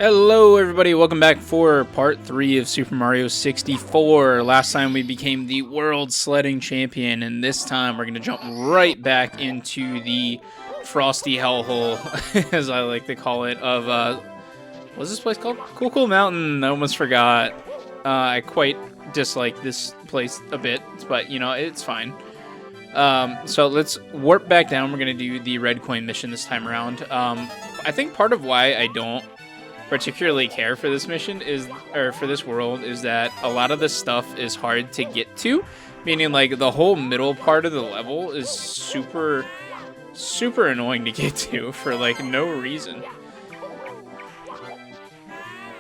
Hello everybody, welcome back for part 3 of Super Mario 64. Last time we became the world sledding champion, and this time we're going to jump right back into the frosty hellhole, as I like to call it, of, what's this place called? Cool Mountain. I almost forgot. I quite dislike this place a bit, but, you know, it's fine. So let's warp back down. We're going to do the red coin mission this time around. I think part of why I don't particularly care for this mission for this world is that a lot of this stuff is hard to get to, meaning like the whole middle part of the level is super annoying to get to for like no reason,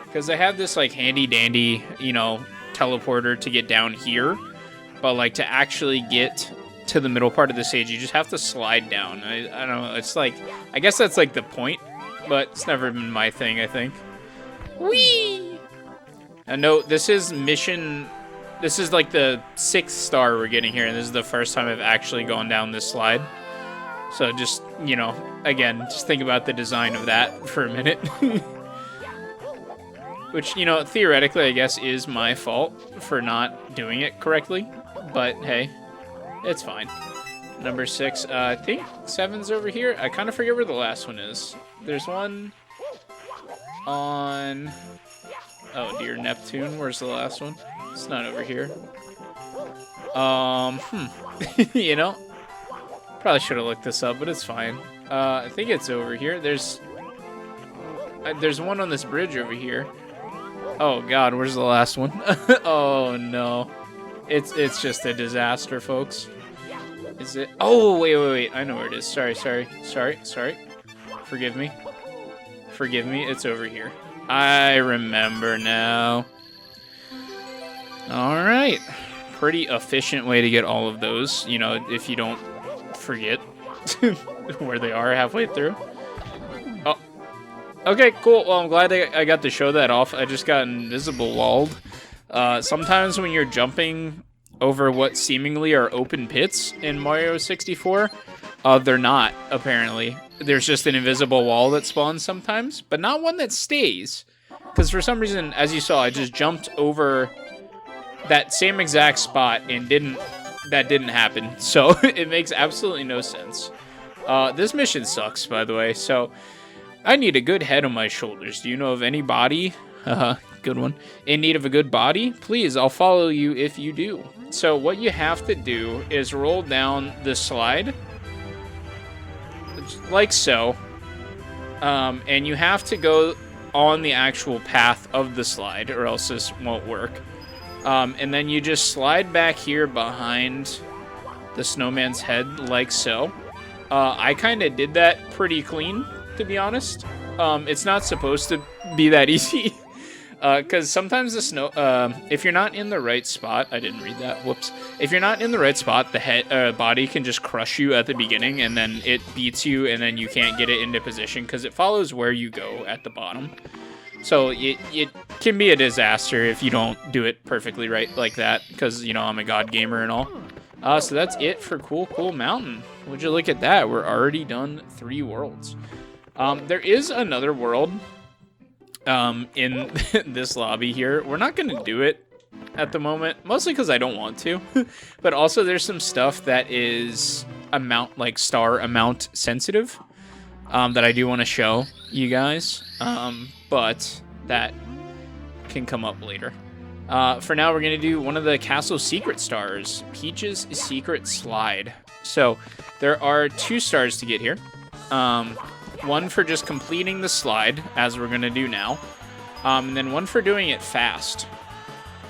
because they have this like handy dandy, you know, teleporter to get down here, but like to actually get to the middle part of the stage you just have to slide down. I don't know, it's like, I guess that's like the point, but it's never been my thing, I think. Whee! And no, this is like the 6th star we're getting here, and this is the first time I've actually gone down this slide. So just, you know, again, just think about the design of that for a minute. Which, you know, theoretically, I guess, is my fault for not doing it correctly. But, hey, it's fine. Number 6, I think 7's over here. I kind of forget where the last one is. There's one on... Oh, dear, Neptune. Where's the last one? It's not over here. You know? Probably should have looked this up, but it's fine. I think it's over here. There's one on this bridge over here. Oh, God, where's the last one? Oh, no. It's just a disaster, folks. Is it? Oh, wait. I know where it is. Sorry. Forgive me. It's over here. I remember now. All right. Pretty efficient way to get all of those, you know, if you don't forget where they are halfway through. Oh. Okay, cool. Well, I'm glad I got to show that off. I just got invisible walled. Sometimes when you're jumping over what seemingly are open pits in Mario 64, they're not, apparently. There's just an invisible wall that spawns sometimes, but not one that stays. Because for some reason, as you saw, I just jumped over that same exact spot and that didn't happen. So it makes absolutely no sense. This mission sucks, by the way, so I need a good head on my shoulders. Do you know of anybody, good one, in need of a good body? Please, I'll follow you if you do. So what you have to do is roll down the slide, like so, and you have to go on the actual path of the slide, or else this won't work. And then you just slide back here behind the snowman's head, like so. I kind of did that pretty clean, to be honest. It's not supposed to be that easy. Because sometimes the snow, if you're not in the right spot, I didn't read that, whoops. If you're not in the right spot, the body can just crush you at the beginning, and then it beats you, and then you can't get it into position, because it follows where you go at the bottom. So it can be a disaster if you don't do it perfectly right like that, because, you know, I'm a god gamer and all. So that's it for Cool Mountain. Would you look at that? We're already done 3 worlds. There is another world in this lobby here. We're not going to do it at the moment, mostly because I don't want to. But also there's some stuff that is star amount sensitive that I do want to show you guys. But that can come up later. For now, we're going to do one of the castle secret stars, Peach's Secret Slide. So there are 2 stars to get here. One for just completing the slide, as we're going to do now, and then one for doing it fast.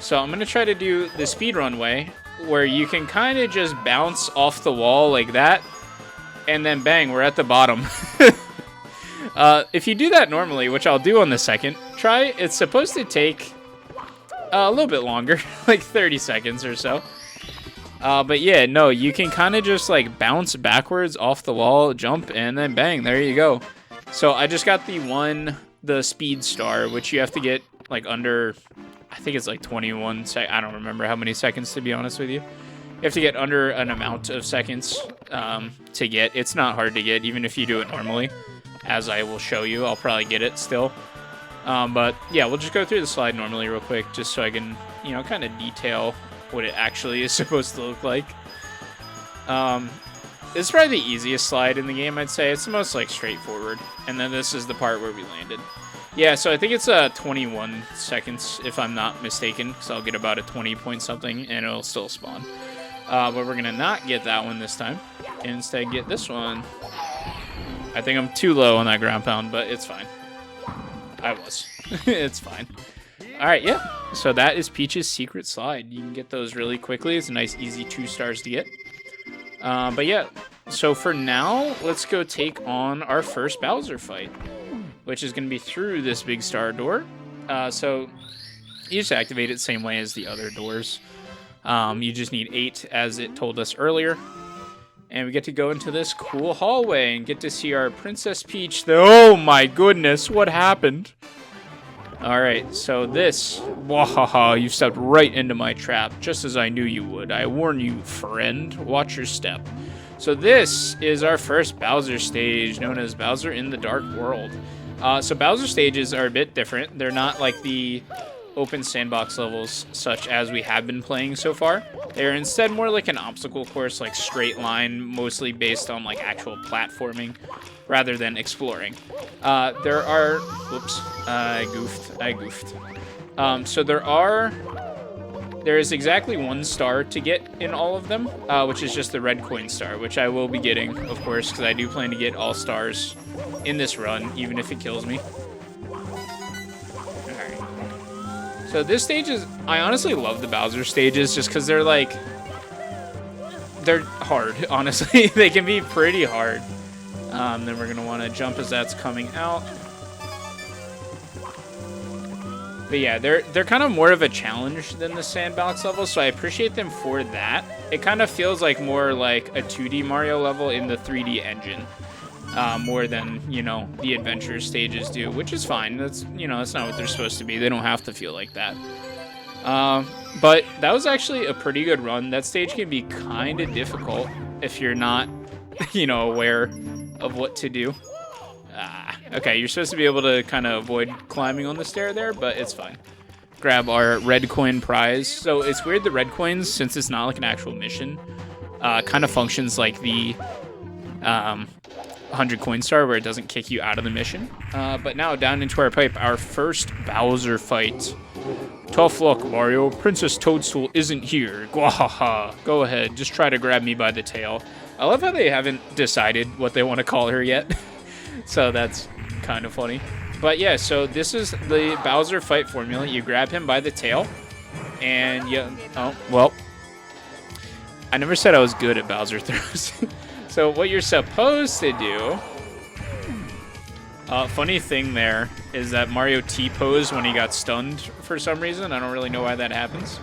So I'm going to try to do the speedrun way, where you can kind of just bounce off the wall like that, and then bang, we're at the bottom. If you do that normally, which I'll do on the second try, it's supposed to take a little bit longer, like 30 seconds or so. But yeah, no, you can kind of just like bounce backwards off the wall, jump, and then bang, there you go. So I just got the speed star, which you have to get like under, I think it's like 21 seconds. I don't remember how many seconds, to be honest with you. You have to get under an amount of seconds to get. It's not hard to get, even if you do it normally, as I will show you. I'll probably get it still. But yeah, we'll just go through the slide normally real quick, just so I can, you know, kind of detail what it actually is supposed to look like. This is probably the easiest slide in the game, I'd say. It's the most, like, straightforward. And then this is the part where we landed. Yeah, so I think it's 21 seconds, if I'm not mistaken, because I'll get about a 20 point something, and it'll still spawn. But we're going to not get that one this time, and instead get this one. I think I'm too low on that ground pound, but it's fine. I was. It's fine. All right, yeah. So that is Peach's secret slide. You can get those really quickly. It's a nice, easy 2 stars to get. But yeah, so for now, let's go take on our first Bowser fight, which is going to be through this big star door. So you just activate it the same way as the other doors. You just need 8, as it told us earlier. And we get to go into this cool hallway and get to see our Princess Peach. Oh my goodness, what happened? Alright, so this... Wahaha, you stepped right into my trap, just as I knew you would. I warn you, friend. Watch your step. So this is our first Bowser stage, known as Bowser in the Dark World. So Bowser stages are a bit different. They're not like the open sandbox levels such as we have been playing so far. They're instead more like an obstacle course, like straight line, mostly based on like actual platforming rather than exploring. There are... Whoops. I goofed. So there is exactly 1 star to get in all of them, which is just the red coin star, which I will be getting, of course, because I do plan to get all stars in this run, even if it kills me. Alright. So this stage is... I honestly love the Bowser stages just because they're like... They're hard, honestly. They can be pretty hard. Then we're going to want to jump as that's coming out. But yeah, they're kind of more of a challenge than the sandbox level, so I appreciate them for that. It kind of feels like more like a 2D Mario level in the 3D engine, more than, you know, the adventure stages do, which is fine. That's, you know, that's not what they're supposed to be. They don't have to feel like that. But that was actually a pretty good run. That stage can be kind of difficult if you're not, you know, aware of what to do. Okay, you're supposed to be able to kind of avoid climbing on the stair there, but it's fine. Grab our red coin prize. So it's weird, the red coins, since it's not like an actual mission, kind of functions like the 100 coin star, where it doesn't kick you out of the mission. But now down into our pipe, our first Bowser fight. Tough luck, Mario. Princess Toadstool isn't here. Gwahaha. Go ahead, just try to grab me by the tail. I love how they haven't decided what they want to call her yet. So that's kind of funny. But yeah, so this is the Bowser fight formula. You grab him by the tail, and you... Oh, well. I never said I was good at Bowser throws. So what you're supposed to do... funny thing there is that Mario T-posed when he got stunned for some reason. I don't really know why that happens.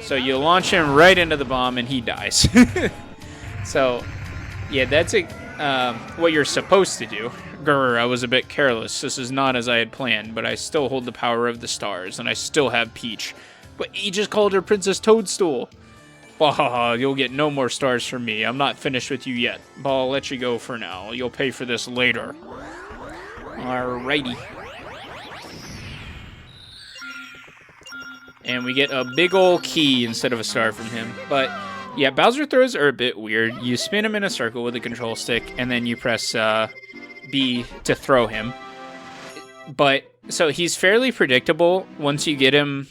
So you launch him right into the bomb, and he dies. So, yeah, that's what you're supposed to do. Grr, I was a bit careless. This is not as I had planned, but I still hold the power of the stars, and I still have Peach. But he just called her Princess Toadstool. Bah, you'll get no more stars from me. I'm not finished with you yet, but I'll let you go for now. You'll pay for this later. Alrighty. And we get a big ol' key instead of a star from him, but... Yeah, Bowser throws are a bit weird. You spin him in a circle with a control stick, and then you press B to throw him. But, so he's fairly predictable once you get him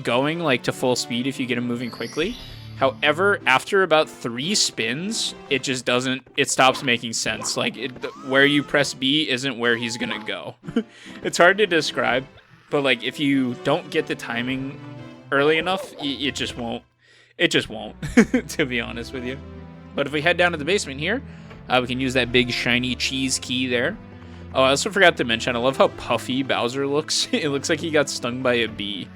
going, like, to full speed if you get him moving quickly. However, after about 3 spins, it just doesn't, it stops making sense. Like, where you press B isn't where he's gonna go. It's hard to describe, but, like, if you don't get the timing early enough, it just won't. It just won't, to be honest with you. But if we head down to the basement here, we can use that big shiny cheese key there. Oh, I also forgot to mention, I love how puffy Bowser looks. It looks like he got stung by a bee.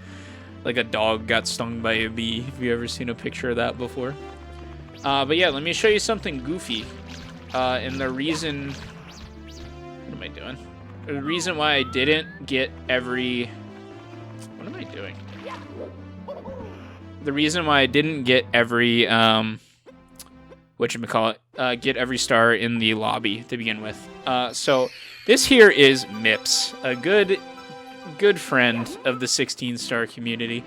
Like a dog got stung by a bee. Have you ever seen a picture of that before? But yeah, let me show you something goofy. And the reason... What am I doing? The reason why I didn't get every... What am I doing? The reason why I didn't get every, get every star in the lobby to begin with. So this here is Mips, a good good friend of the 16-star community.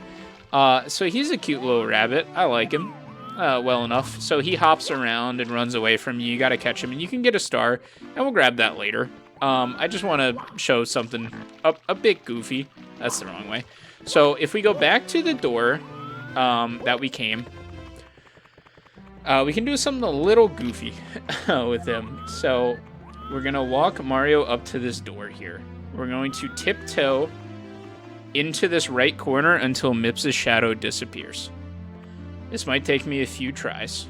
So he's a cute little rabbit. I like him well enough. So he hops around and runs away from you. You got to catch him, and you can get a star, and we'll grab that later. I just want to show something a bit goofy. That's the wrong way. So if we go back to the door that we came, we can do something a little goofy with him. So we're going to walk Mario up to this door here. We're going to tiptoe into this right corner until Mips' shadow disappears. This might take me a few tries.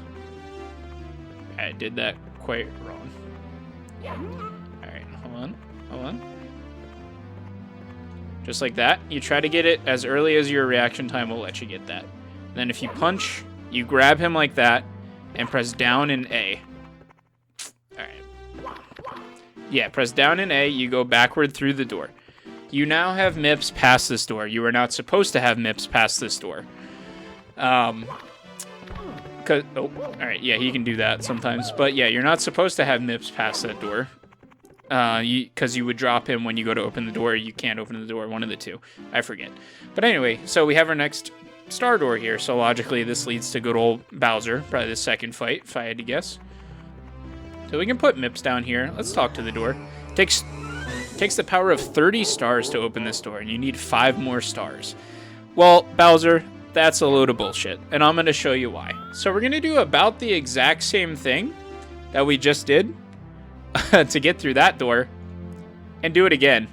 I did that quite wrong. Alright, hold on. Just like that. You try to get it as early as your reaction time will let you get that. Then if you punch, you grab him like that and press down and A. Alright. Yeah, press down and A, you go backward through the door. You now have Mips past this door. You are not supposed to have Mips past this door. Alright, yeah, he can do that sometimes. But yeah, you're not supposed to have Mips past that door. Because you would drop him when you go to open the door. You can't open the door, one of the two. I forget. But anyway, so we have our next star door here. So logically, this leads to good old Bowser. Probably the second fight, if I had to guess. So we can put Mips down here. Let's talk to the door. Takes the power of 30 stars to open this door, and you need 5 more stars. Well, Bowser, that's a load of bullshit, and I'm going to show you why. So we're going to do about the exact same thing that we just did to get through that door, and do it again.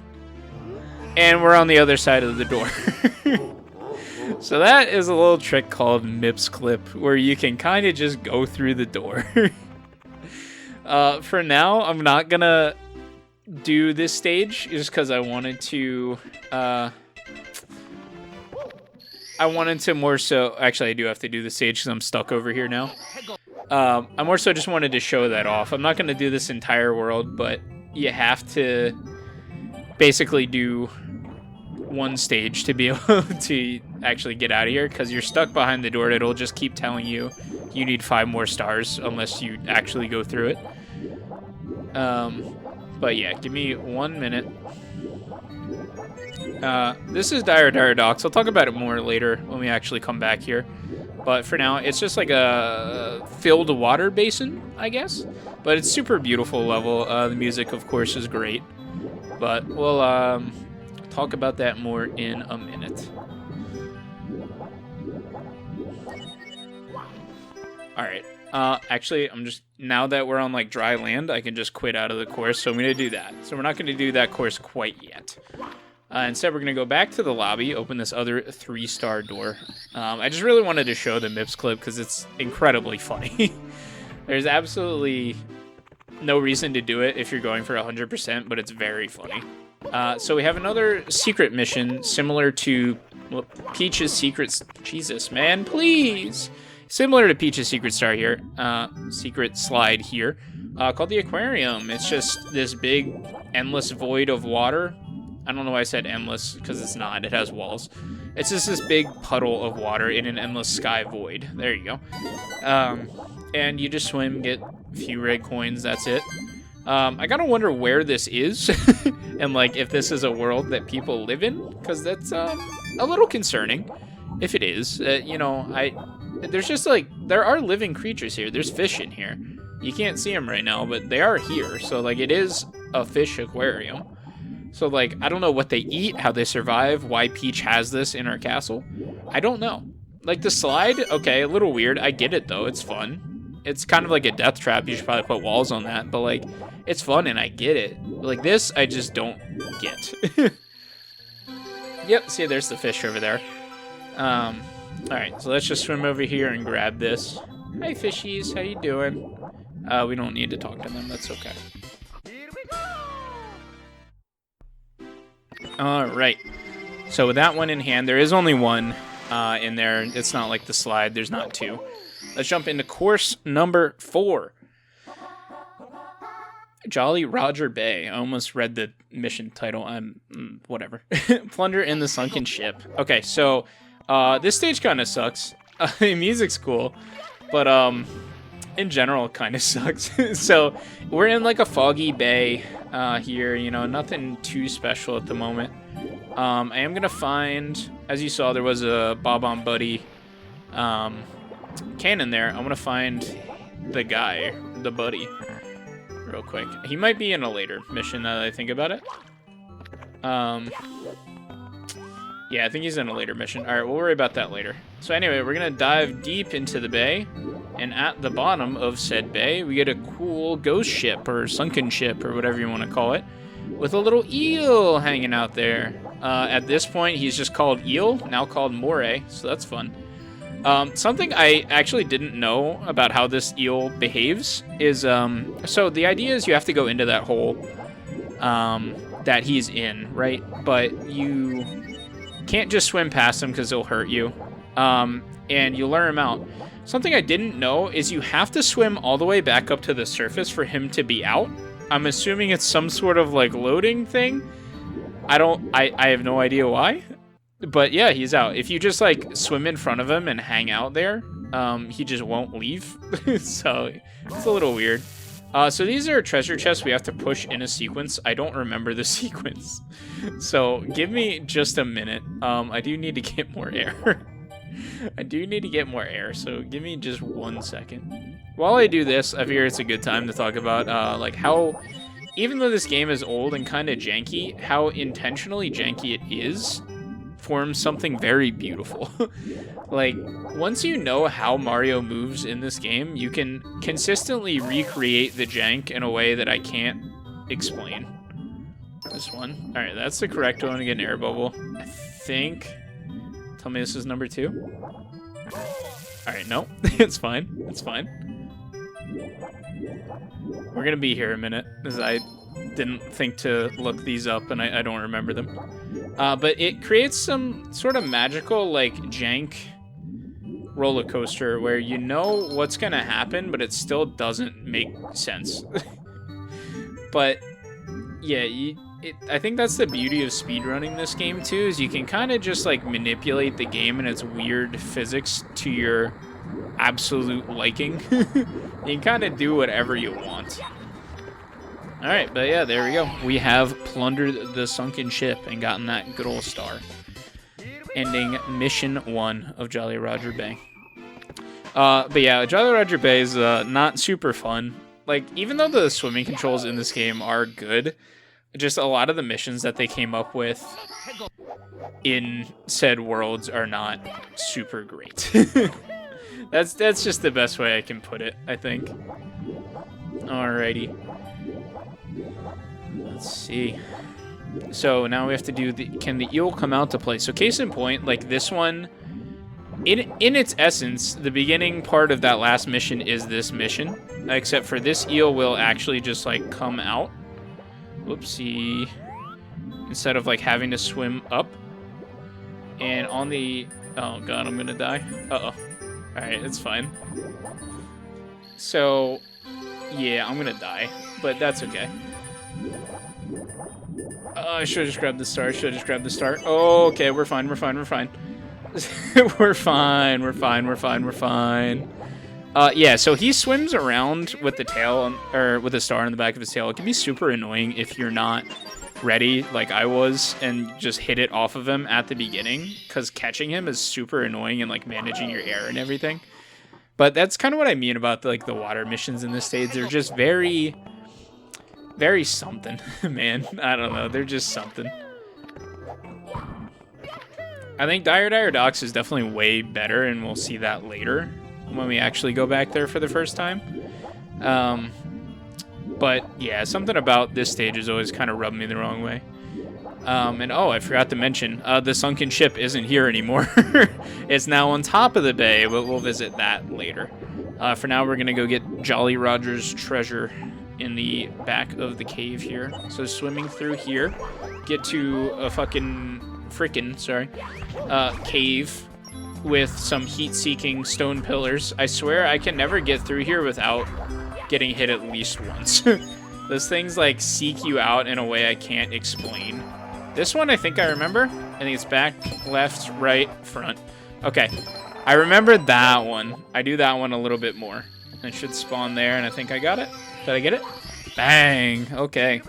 And we're on the other side of the door. So that is a little trick called Mips Clip, where you can kind of just go through the door. For now, I'm not going to do this stage just because I wanted to more so, actually I do have to do the stage because I'm stuck over here now. I more so just wanted to show that off. I'm not going to do this entire world, but you have to basically do one stage to be able to actually get out of here, because you're stuck behind the door. It'll just keep telling you you need 5 more stars unless you actually go through it. But yeah, give me 1 minute. This is Dire Docks. I'll talk about it more later when we actually come back here. But for now, it's just like a filled water basin, I guess. But it's super beautiful level. The music, of course, is great. But we'll talk about that more in a minute. Alright. Actually, now that we're on like dry land, I can just quit out of the course, so I'm going to do that. So we're not going to do that course quite yet. Instead, we're going to go back to the lobby, open this other 3-star door. I just really wanted to show the Mips clip because it's incredibly funny. There's absolutely no reason to do it if you're going for 100%, but it's very funny. So we have another secret mission similar to Peach's Secrets. Jesus, man, please! Similar to Peach's Secret Star here, secret slide here, called the Aquarium. It's just this big, endless void of water. I don't know why I said endless, because it's not. It has walls. It's just this big puddle of water in an endless sky void. There you go. And you just swim, get a few red coins, that's it. I gotta wonder where this is, and like if this is a world that people live in, because that's a little concerning. If it is, there's just like, there are living creatures here. There's fish in here. You can't see them right now, but they are here. So like it is a fish aquarium. So like, I don't know what they eat, how they survive, why Peach has this in her castle. I don't know. Like the slide, okay, a little weird. I get it though, it's fun. It's kind of like a death trap. You should probably put walls on that, but like, it's fun and I get it. Like this, I just don't get. Yep, see, there's the fish over there. Alright, so let's just swim over here and grab this. Hi, fishies, how you doing? We don't need to talk to them, that's okay. Alright, so with that one in hand, there is only one in there. It's not like the slide, there's not 2. Let's jump into course number 4. Jolly Roger Bay. I almost read the mission title. Whatever. Plunder in the Sunken Ship. Okay, so this stage kind of sucks. The music's cool, but in general, it kind of sucks. So we're in like a foggy bay here. You know, nothing too special at the moment. I am gonna find, as you saw, there was a Bob-omb Buddy cannon there. I'm gonna find the guy, the buddy, real quick. He might be in a later mission now that I think about it. Yeah, I think he's in a later mission. All right, we'll worry about that later. So anyway, we're gonna dive deep into the bay, and at the bottom of said bay, we get a cool ghost ship or sunken ship or whatever you want to call it, with a little eel hanging out there. At this point, he's just called Eel, now called Moray, so that's fun. Something I actually didn't know about how this eel behaves is, so the idea is you have to go into that hole that he's in, right? But you can't just swim past him because he'll hurt you, and you lure him out. Something I didn't know is you have to swim all the way back up to the surface for him to be out. I'm assuming it's some sort of like loading thing. I have no idea why, but yeah, he's out. If you just like swim in front of him and hang out there, he just won't leave. So it's a little weird. So these are treasure chests we have to push in a sequence. I don't remember the sequence, so give me just a minute. I do need to get more air. I do need to get more air, so give me just 1 second. While I do this, I figure it's a good time to talk about like how, even though this game is old and kind of janky, how intentionally janky it is forms something very beautiful. Like, once you know how Mario moves in this game, you can consistently recreate the jank in a way that I can't explain. This one. All right, that's the correct one to get an air bubble. I think. Tell me this is number 2. All right, no, it's fine. It's fine. We're gonna be here a minute, because I didn't think to look these up, and I don't remember them. But it creates some sort of magical, like, jank roller coaster where you know what's gonna happen, but it still doesn't make sense. But yeah, I think that's the beauty of speedrunning this game too, is you can kind of just like manipulate the game and its weird physics to your absolute liking. You can kind of do whatever you want. All right, but yeah, there we go. We have plundered the sunken ship and gotten that good old star. Ending mission 1 of Jolly Roger Bay. But yeah, Jolly Roger Bay is not super fun. Like, even though the swimming controls in this game are good, just a lot of the missions that they came up with in said worlds are not super great. That's just the best way I can put it, I think. Alrighty. Let's see. So now we have to do can the eel come out to play? So case in point, like this one, in its essence, the beginning part of that last mission is this mission, except for this eel will actually just like come out. Whoopsie. Instead of like having to swim up. And on the, oh god, I'm gonna die. Uh-oh. Alright, it's fine. So, yeah, I'm gonna die, but that's okay. I should have just grabbed the star. Oh, okay, we're fine. We're fine. Yeah, so he swims around with the tail, or with a star in the back of his tail. It can be super annoying if you're not ready, like I was, and just hit it off of him at the beginning, because catching him is super annoying and like managing your air and everything. But that's kind of what I mean about the water missions in this stage. They're just very something, man. I don't know. They're just something. I think Dire Docks is definitely way better, and we'll see that later when we actually go back there for the first time. But yeah, something about this stage has always kind of rubbed me the wrong way. And oh, I forgot to mention, the sunken ship isn't here anymore. It's now on top of the bay, but we'll visit that later. For now, we're going to go get Jolly Roger's treasure in the back of the cave here. So swimming through here, get to a cave with some heat-seeking stone pillars. I swear I can never get through here without getting hit at least once. Those things like seek you out in a way I can't explain. This one I think I remember. I think it's back, left, right, front. Okay, I remember that one. I do that one a little bit more. I should spawn there, and I think I got it. Did I get it? Bang! Okay.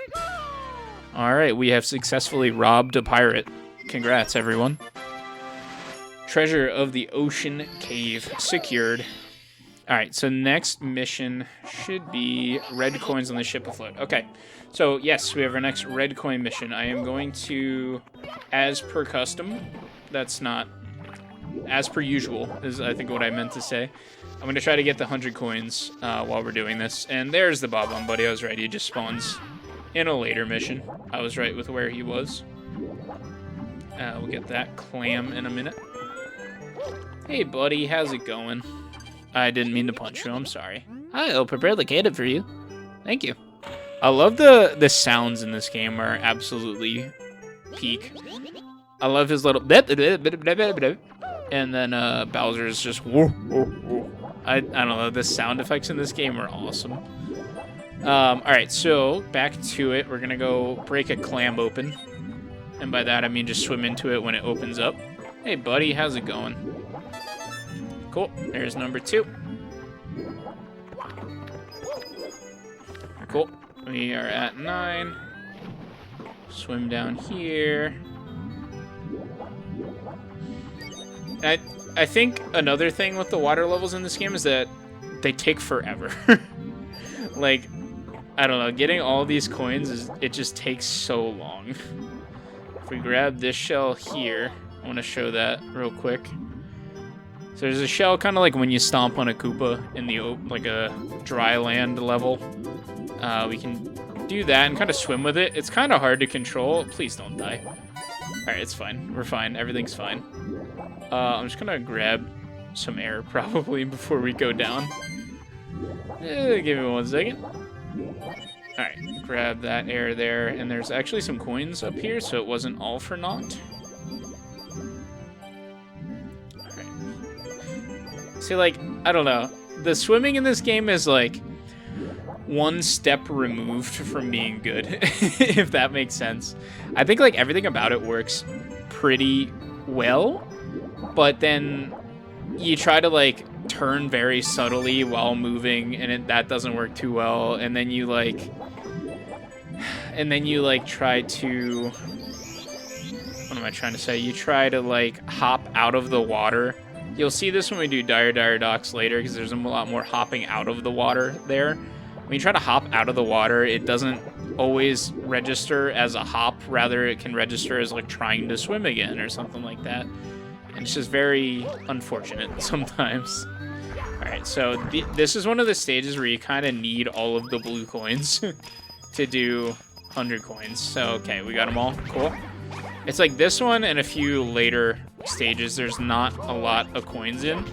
Alright, we have successfully robbed a pirate. Congrats, everyone. Treasure of the Ocean Cave secured. All right, so next mission should be red coins on the ship afloat. Okay, so yes, we have our next red coin mission. I am going to, as per custom, that's not, as per usual is I think what I meant to say. I'm going to try to get the 100 coins while we're doing this. And there's the Bob-omb buddy. I was right, he just spawns in a later mission. I was right with where he was. We'll get that clam in a minute. Hey, buddy, how's it going? I didn't mean to punch you, I'm sorry. I'll prepare the catered for you. Thank you. I love the sounds in this game are absolutely peak. I love his little... And then Bowser's just... I don't know, the sound effects in this game are awesome. Alright, so back to it. We're gonna go break a clam open. And by that I mean just swim into it when it opens up. Hey, buddy, how's it going? Cool, there's number 2. Cool, we are at 9. Swim down here. I think another thing with the water levels in this game is that they take forever. Like, I don't know, getting all these coins, it just takes so long. If we grab this shell here, I want to show that real quick. So there's a shell kind of like when you stomp on a Koopa in the like a dry land level. We can do that and kind of swim with it. It's kind of hard to control. Please don't die. Alright, it's fine. We're fine. Everything's fine. I'm just gonna grab some air probably before we go down. Give me 1 second. Alright, grab that air there. And there's actually some coins up here, so it wasn't all for naught. See, like, I don't know. The swimming in this game is, like, one step removed from being good, if that makes sense. I think, like, everything about it works pretty well, but then you try to, like, turn very subtly while moving, and that doesn't work too well, and then you, like, try to... What am I trying to say? You try to, like, hop out of the water. You'll see this when we do Dire Docks later, because there's a lot more hopping out of the water there. When you try to hop out of the water, it doesn't always register as a hop. Rather, it can register as, like, trying to swim again or something like that. And it's just very unfortunate sometimes. Alright, so this is one of the stages where you kind of need all of the blue coins to do 100 coins. So, okay, we got them all. Cool. It's like this one and a few later stages, there's not a lot of coins in.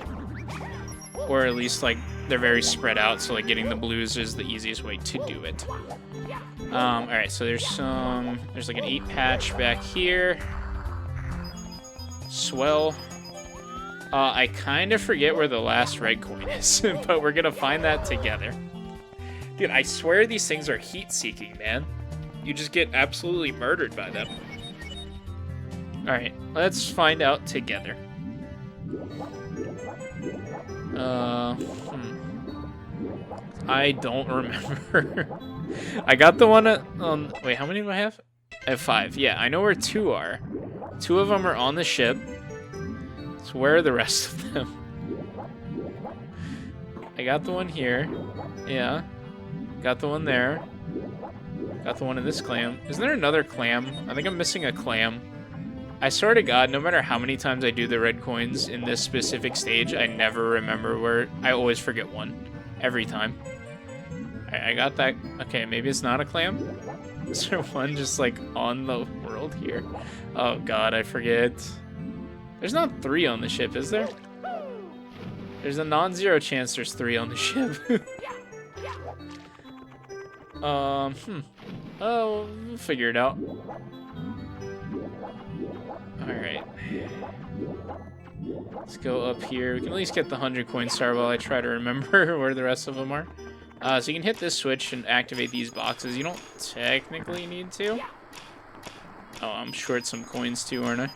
Or at least, like, they're very spread out, so, like, getting the blues is the easiest way to do it. Alright, so there's like an 8 patch back here. Swell. I kind of forget where the last red coin is, but we're gonna find that together. Dude, I swear these things are heat-seeking, man. You just get absolutely murdered by them. Alright, let's find out together. I don't remember. I got the one on... Wait, how many do I have? I have 5. Yeah, I know where 2 are. 2 of them are on the ship. So where are the rest of them? I got the one here. Yeah. Got the one there. Got the one in this clam. Isn't there another clam? I think I'm missing a clam. I swear to God, no matter how many times I do the red coins in this specific stage, I never remember where... I always forget one. Every time. I got that... Okay, maybe it's not a clam? Is there one just, like, on the world here? Oh, God, I forget. There's not 3 on the ship, is there? There's a non-zero chance there's 3 on the ship. Oh, we'll figure it out. Alright. Let's go up here. We can at least get the 100 coin star while I try to remember where the rest of them are. So you can hit this switch and activate these boxes. You don't technically need to. Oh, I'm short some coins too, aren't I?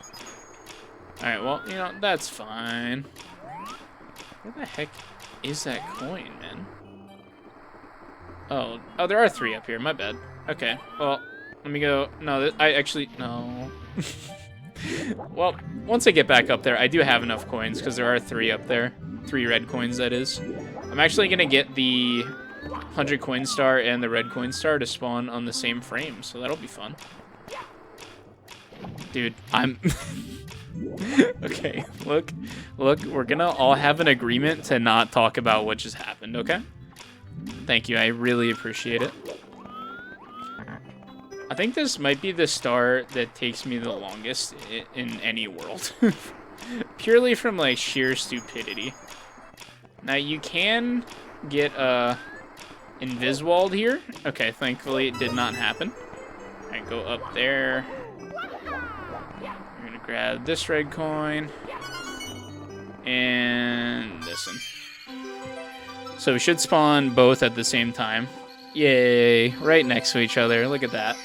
Alright, well, you know, that's fine. Where the heck is that coin, man? Oh, there are 3 up here. My bad. Okay, well, let me go. No, I actually... No. Well, once I get back up there, I do have enough coins because there are 3 up there. 3 red coins, that is. I'm actually going to get the 100 coin star and the red coin star to spawn on the same frame, so that'll be fun. Dude, I'm... Okay, look, we're going to all have an agreement to not talk about what just happened, okay? Thank you, I really appreciate it. I think this might be the star that takes me the longest in any world. Purely from, like, sheer stupidity. Now, you can get Inviswalled here. Okay, thankfully it did not happen. Alright, go up there. We're gonna grab this red coin. And this one. So we should spawn both at the same time. Yay, right next to each other. Look at that.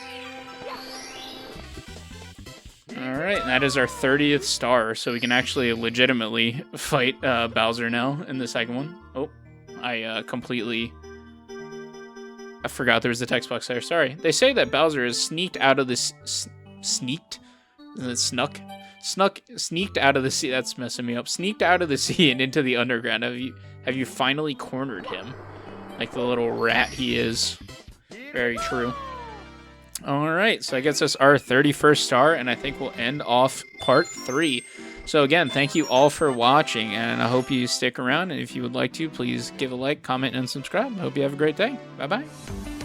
Alright, that is our 30th star, so we can actually legitimately fight Bowser now in the second one. Oh, I completely... I forgot there was a text box there, sorry. They say that Bowser is sneaked out of this... Sneaked? Isn't it snuck? Sneaked out of the sea. That's messing me up. Sneaked out of the sea and into the underground. Have you finally cornered him? Like the little rat he is. Very true. Alright, so I guess that's our 31st star, and I think we'll end off part 3. So again, thank you all for watching, and I hope you stick around, and if you would like to, please give a like, comment, and subscribe. I hope you have a great day. Bye-bye.